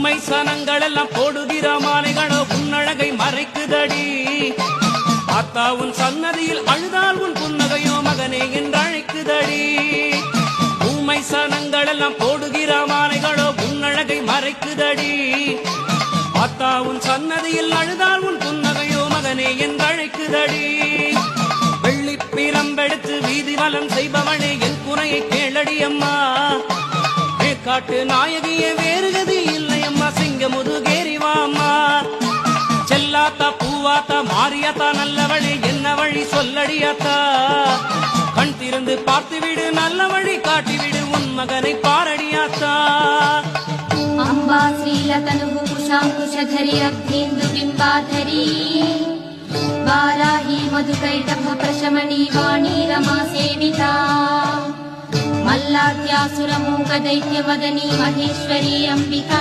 ஊமை சனங்கள் எல்லாம் போடுகிற மாலைகளோ உன்னழகை மறைக்குதடி. ஆத்தா உன் சன்னதியில் அழுதால் உன் புன்னகையோ மகனே என்று அழைக்குதடி. ஊமை சனங்கள் எல்லாம் போடுகிற மாலைகளோ உன்னழகை மறைக்குதடி. ஆத்தா உன் சன்னதியில் அழுதால் உன் புன்னகையோ மகனே என்று அழைக்குதடி. வெள்ளி பிரம்பெடுத்து வீதி வலம் செய்பவனே என் குறையை கேளடி அம்மா. காட்டு நாயகியே வேறு கதி இல்லை அம்மா. சிங்க முதுகேறிவா அம்மா. செல்லாத்தா பூவாத்தா மாரியாத்தா நல்லவழி என்ன வழி சொல்லடியாத்தா. கண் திறந்து பார்த்துவிடு நல்ல வழி காட்டிவிடு உன் மகனை பாரடியாத்தா. அம்பா ஸ்ரீலதனுகு குஷாங்குஷதரி அக்னேந்து பிம்பாதரி வாராஹி மதுகைடப பிரசமணி வாணி ரமா சேவிதா மல்லாத்யாசுரமூக தைத்ய மதனி மகேஸ்வரி அம்பிகா